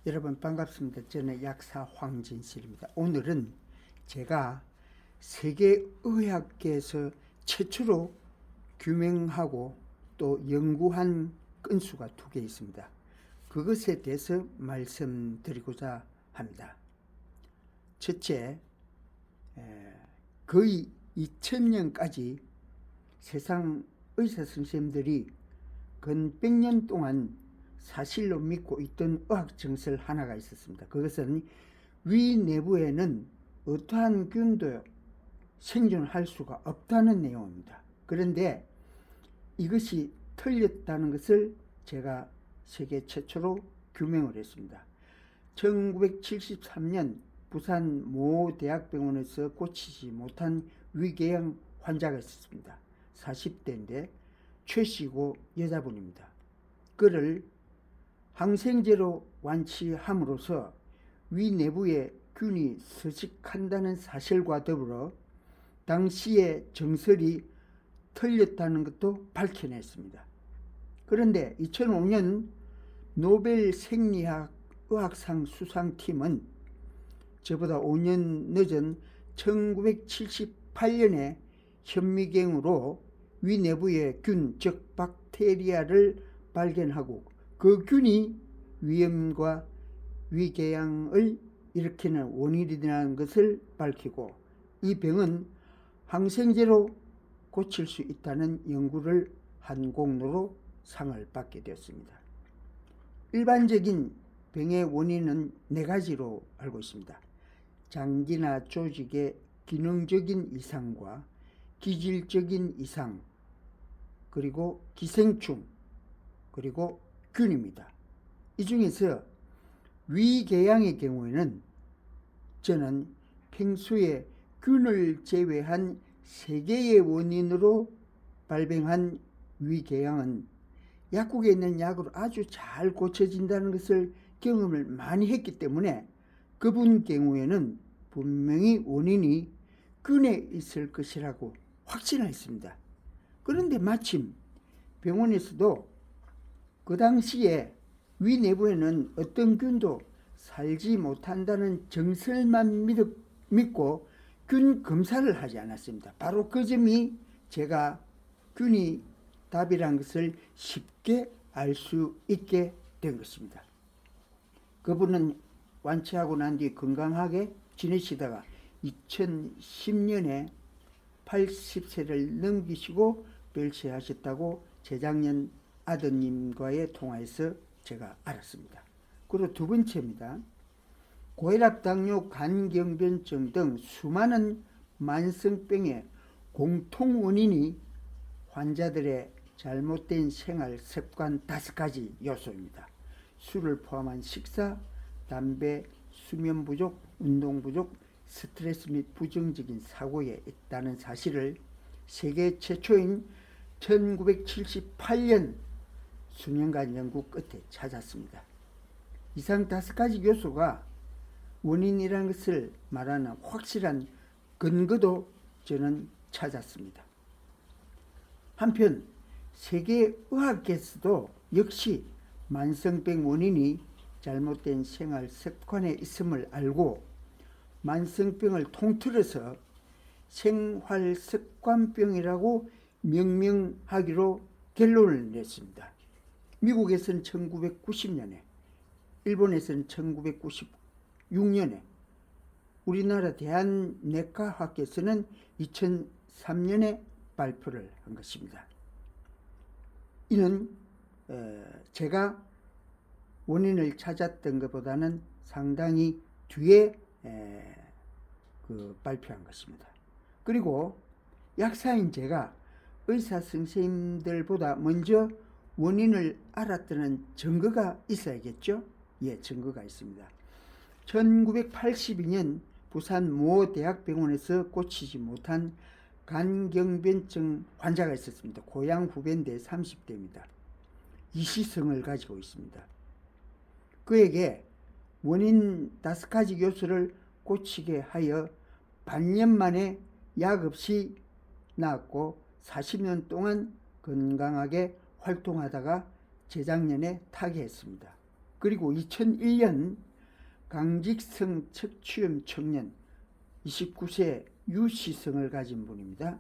여러분 반갑습니다. 저는 약사 황진실입니다. 오늘은 제가 세계의학계에서 최초로 규명하고 또 연구한 건수가 두 개 있습니다. 그것에 대해서 말씀드리고자 합니다. 첫째, 거의 2000년까지 세상 의사 선생님들이 근 100년 동안 사실로 믿고 있던 의학 정설 하나가 있었습니다. 그것은 위 내부에는 어떠한 균도 생존할 수가 없다는 내용입니다. 그런데 이것이 틀렸다는 것을 제가 세계 최초로 규명을 했습니다. 1973년 부산 모 대학병원에서 고치지 못한 위궤양 환자가 있었습니다. 40대인데 최씨고 여자분입니다. 그를 항생제로 완치함으로써 위 내부에 균이 서식한다는 사실과 더불어 당시의 정설이 틀렸다는 것도 밝혀냈습니다. 그런데 2005년 노벨 생리학 의학상 수상팀은 저보다 5년 늦은 1978년에 현미경으로 위 내부의 균, 즉 박테리아를 발견하고 그 균이 위염과 위궤양을 일으키는 원인이라는 것을 밝히고 이 병은 항생제로 고칠 수 있다는 연구를 한 공로로 상을 받게 되었습니다. 일반적인 병의 원인은 4가지로 알고 있습니다. 장기나 조직의 기능적인 이상과 기질적인 이상, 그리고 기생충, 그리고 균입니다. 이 중에서 위궤양의 경우에는 저는 평소에 균을 제외한 3개의 원인으로 발병한 위궤양은 약국에 있는 약으로 아주 잘 고쳐진다는 것을 경험을 많이 했기 때문에 그분 경우에는 분명히 원인이 균에 있을 것이라고 확신했습니다. 그런데 마침 병원에서도 그 당시에 위 내부에는 어떤 균도 살지 못한다는 정설만 믿고 균 검사를 하지 않았습니다. 바로 그 점이 제가 균이 답이란 것을 쉽게 알 수 있게 된 것입니다. 그분은 완치하고 난 뒤 건강하게 지내시다가 2010년에 80세를 넘기시고 별세하셨다고 재작년 아드님과의 통화에서 제가 알았습니다. 그리고 두 번째입니다. 고혈압, 당뇨, 간경변증 등 수많은 만성병의 공통 원인이 환자들의 잘못된 생활 습관 5가지 요소입니다. 술을 포함한 식사, 담배, 수면 부족, 운동 부족, 스트레스 및 부정적인 사고에 있다는 사실을 세계 최초인 1978년 수년간 연구 끝에 찾았습니다. 이상 5가지 요소가 원인이라는 것을 말하는 확실한 근거도 저는 찾았습니다. 한편 세계의학계에서도 역시 만성병 원인이 잘못된 생활 습관에 있음을 알고 만성병을 통틀어서 생활습관병이라고 명명하기로 결론을 냈습니다. 미국에서는 1990년에, 일본에서는 1996년에, 우리나라 대한내과학회에서는 2003년에 발표를 한 것입니다. 이는 제가 원인을 찾았던 것보다는 상당히 뒤에 발표한 것입니다. 그리고 약사인 제가 의사 선생님들보다 먼저 원인을 알았다는 증거가 있어야겠죠? 예, 증거가 있습니다. 1982년 부산 모 대학병원에서 고치지 못한 간경변증 환자가 있었습니다. 고향 후배인데 30대입니다. 이시성을 가지고 있습니다. 그에게 원인 5가지 요소를 고치게 하여 반년 만에 약 없이 나았고 40년 동안 건강하게 활동하다가 재작년에 타계했습니다. 그리고 2001년 강직성 척추염 청년 29세 유시성을 가진 분입니다.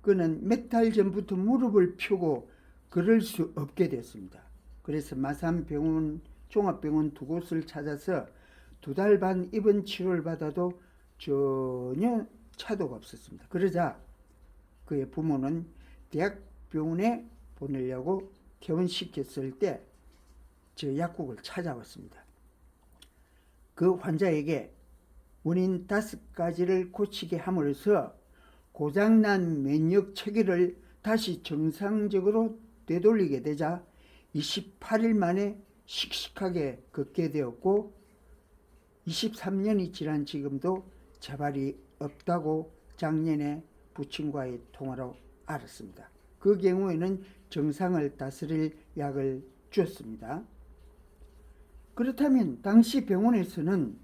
그는 몇 달 전부터 무릎을 펴고 걸을 수 없게 됐습니다. 그래서 마산병원, 종합병원 두 곳을 찾아서 2달 반 입원 치료를 받아도 전혀 차도가 없었습니다. 그러자 그의 부모는 대학병원에 보내려고 퇴원시켰을 때 저 약국을 찾아왔습니다. 그 환자에게 원인 5가지를 고치게 함으로써 고장난 면역 체계를 다시 정상적으로 되돌리게 되자 28일 만에 씩씩하게 걷게 되었고 23년이 지난 지금도 재발이 없다고 작년에 부친과의 통화로 알았습니다. 그 경우에는 정상을 다스릴 약을 주었습니다. 그렇다면 당시 병원에서는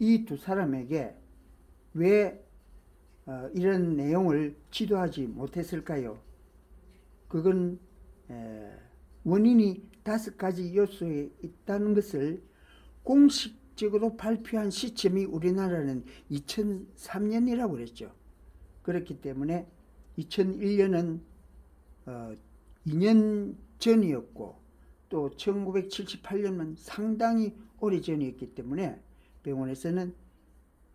이 두 사람에게 왜 이런 내용을 지도하지 못했을까요? 그건 원인이 5가지 요소에 있다는 것을 공식적으로 발표한 시점이 우리나라는 2003년이라고 그랬죠. 그렇기 때문에 2001년은 2년 전이었고 또 1978년은 상당히 오래전이었기 때문에 병원에서는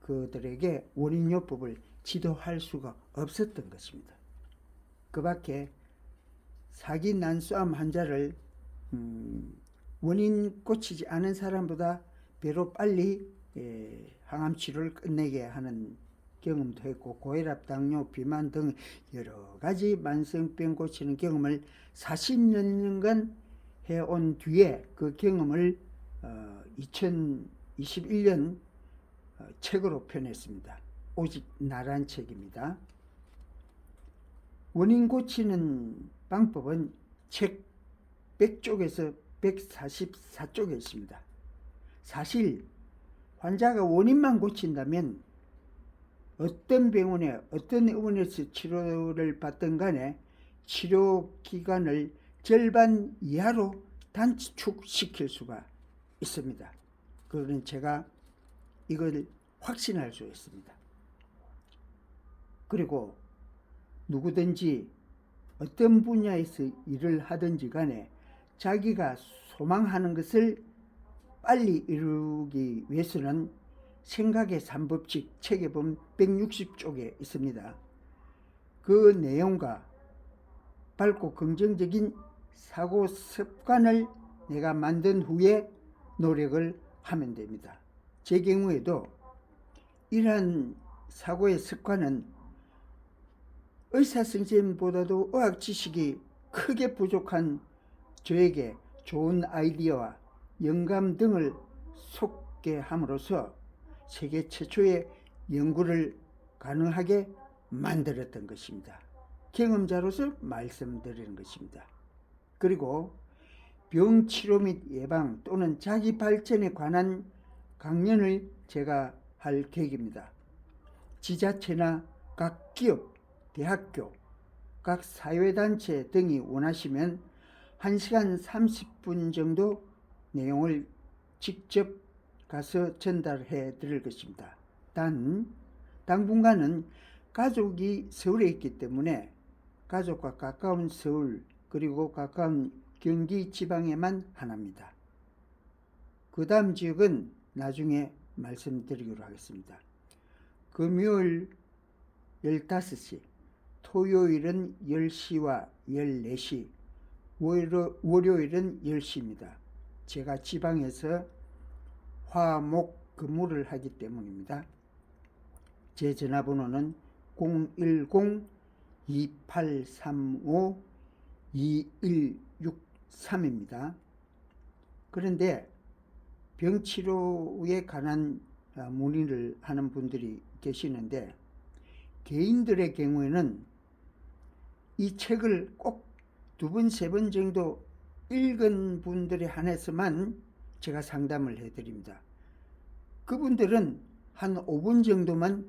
그들에게 원인요법을 지도할 수가 없었던 것입니다. 그 밖에 사기 난소암 환자를 원인 고치지 않은 사람보다 배로 빨리 항암 치료를 끝내게 하는 경험도 했고 고혈압, 당뇨, 비만 등 여러 가지 만성병 고치는 경험을 40여 년간 해온 뒤에 그 경험을 2021년 책으로 펴냈습니다. 오직 나란 책입니다. 원인 고치는 방법은 책 100쪽에서 144쪽에 있습니다. 사실 환자가 원인만 고친다면 어떤 병원에 어떤 의원에서 치료를 받든 간에 치료 기간을 절반 이하로 단축시킬 수가 있습니다. 그거는 제가 이걸 확신할 수 있습니다. 그리고 누구든지 어떤 분야에서 일을 하든지 간에 자기가 소망하는 것을 빨리 이루기 위해서는 생각의 3법칙 책에 보면 160쪽에 있습니다. 그 내용과 밝고 긍정적인 사고 습관을 내가 만든 후에 노력을 하면 됩니다. 제 경우에도 이러한 사고의 습관은 의사 선생님보다도 의학 지식이 크게 부족한 저에게 좋은 아이디어와 영감 등을 쏟게함으로써 세계 최초의 연구를 가능하게 만들었던 것입니다. 경험자로서 말씀드리는 것입니다. 그리고 병치료 및 예방 또는 자기 발전에 관한 강연을 제가 할 계획입니다. 지자체나 각 기업, 대학교, 각 사회단체 등이 원하시면 1시간 30분 정도 내용을 직접 가서 전달해 드릴 것입니다. 당분간은 가족이 서울에 있기 때문에 가족과 가까운 서울 그리고 가까운 경기 지방에만 하나입니다. 그 다음 지역은 나중에 말씀드리기로 하겠습니다. 금요일 15시, 토요일은 10시와 14시, 월요일은 10시입니다. 제가 지방에서 화목 근무를 하기 때문입니다. 제 전화번호는 010-2835-2163입니다. 그런데 병치료에 관한 문의를 하는 분들이 계시는데 개인들의 경우에는 이 책을 꼭 2번, 3번 정도 읽은 분들에 한해서만 제가 상담을 해드립니다. 그분들은 한 5분 정도만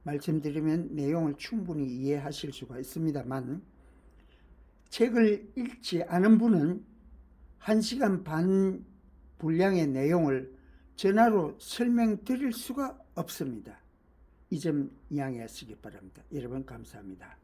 말씀드리면 내용을 충분히 이해하실 수가 있습니다만 책을 읽지 않은 분은 1시간 반 분량의 내용을 전화로 설명드릴 수가 없습니다. 이 점 이해하시기 바랍니다. 여러분 감사합니다.